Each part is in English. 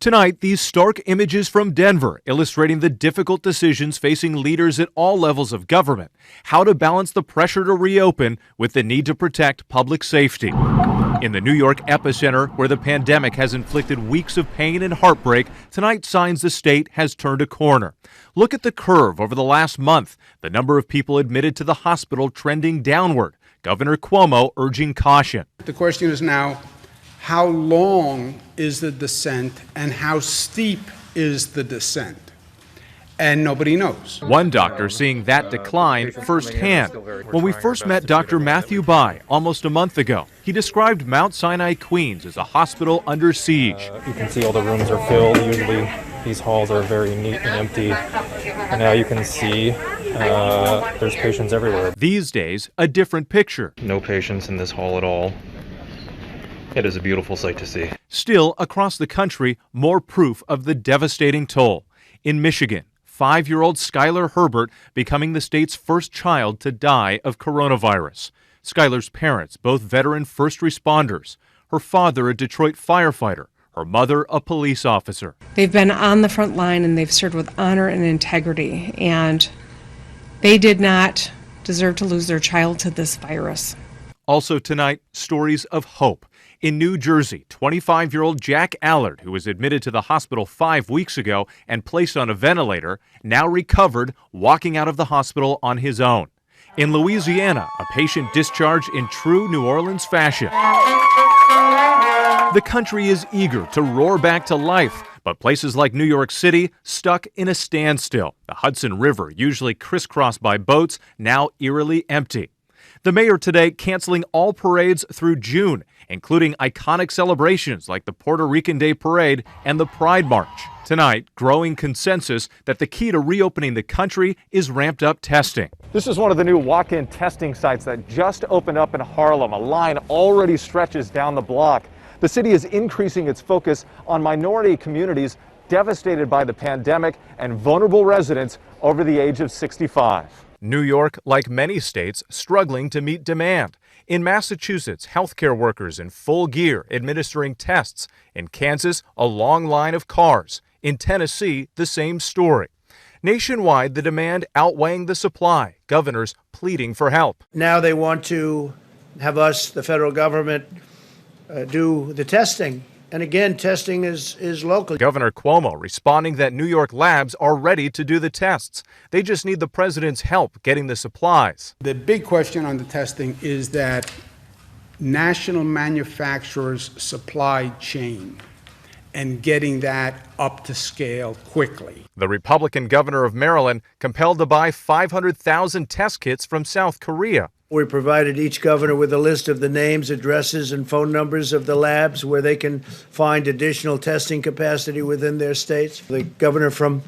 Tonight, these stark images from Denver illustrating the difficult decisions facing leaders at all levels of government, how to balance the pressure to reopen with the need to protect public safety. In the New York epicenter, where the pandemic has inflicted weeks of pain and heartbreak, tonight signs the state has turned a corner. Look at the curve over the last month, the number of people admitted to the hospital trending downward. Governor Cuomo urging caution. The question is now, how long is the descent and how steep is the descent? And nobody knows. One doctor seeing that decline firsthand. When we first met Dr. Matthew Bai almost a month ago, he described Mount Sinai, Queens as a hospital under siege. You can see all the rooms are filled. Usually these halls are very neat and empty. And now you can see there's patients everywhere. These days, a different picture. No patients in this hall at all. It is a beautiful sight to see. Still, across the country, more proof of the devastating toll. In Michigan, 5-year-old Skylar Herbert becoming the state's first child to die of coronavirus. Skylar's parents, both veteran first responders. Her father, a Detroit firefighter. Her mother, a police officer. They've been on the front line and they've served with honor and integrity, and they did not deserve to lose their child to this virus. Also tonight, stories of hope. In New Jersey, 25-year-old Jack Allard, who was admitted to the hospital 5 weeks ago and placed on a ventilator, now recovered, walking out of the hospital on his own. In Louisiana, a patient discharged in true New Orleans fashion. The country is eager to roar back to life, but places like New York City stuck in a standstill. The Hudson River, usually crisscrossed by boats, now eerily empty. The mayor today canceling all parades through June, including iconic celebrations like the Puerto Rican Day Parade and the Pride March. Tonight, growing consensus that the key to reopening the country is ramped up testing. This is one of the new walk-in testing sites that just opened up in Harlem. A line already stretches down the block. The city is increasing its focus on minority communities devastated by the pandemic and vulnerable residents over the age of 65. New York, like many states, struggling to meet demand. In Massachusetts, healthcare workers in full gear administering tests. In Kansas, a long line of cars. In Tennessee, the same story. Nationwide, the demand outweighing the supply. Governors pleading for help. Now they want to have us, the federal government, do the testing. And again, testing is local. Governor Cuomo responding that New York labs are ready to do the tests. They just need the president's help getting the supplies. The big question on the testing is that national manufacturers' supply chain and getting that up to scale quickly. The Republican governor of Maryland compelled to buy 500,000 test kits from South Korea. We provided each governor with a list of the names, addresses, and phone numbers of the labs where they can find additional testing capacity within their states. The governor from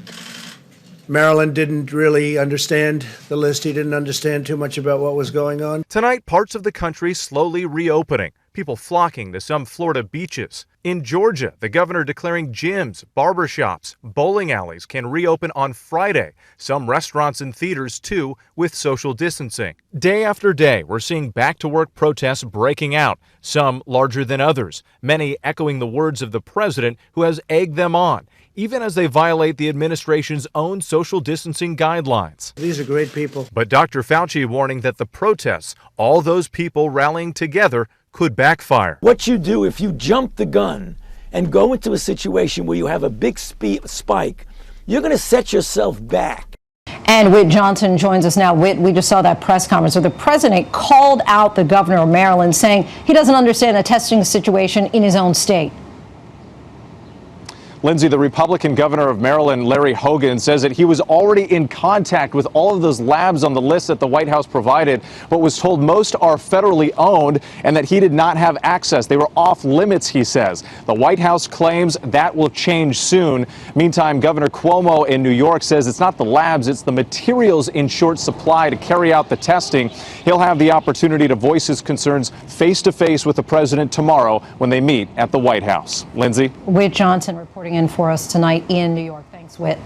Maryland didn't really understand the list. He didn't understand too much about what was going on. Tonight, parts of the country slowly reopening. People flocking to some Florida beaches. In Georgia, the governor declaring gyms, barbershops, bowling alleys can reopen on Friday. Some restaurants and theaters, too, with social distancing. Day after day, we're seeing back-to-work protests breaking out, some larger than others, many echoing the words of the president who has egged them on, even as they violate the administration's own social distancing guidelines. These are great people. But Dr. Fauci warning that the protests, all those people rallying together, could backfire. What you do if you jump the gun and go into a situation where you have a big spike, you're going to set yourself back. And Whit Johnson joins us now. Whit, we just saw that press conference where the president called out the governor of Maryland, saying he doesn't understand the testing situation in his own state. Lindsay, the Republican governor of Maryland, Larry Hogan, says that he was already in contact with all of those labs on the list that the White House provided, but was told most are federally owned and that he did not have access. They were off limits, he says. The White House claims that will change soon. Meantime, Governor Cuomo in New York says it's not the labs, it's the materials in short supply to carry out the testing. He'll have the opportunity to voice his concerns face-to-face with the president tomorrow when they meet at the White House. Lindsay? Whit Johnson reporting in for us tonight in New York. Thanks, Whit.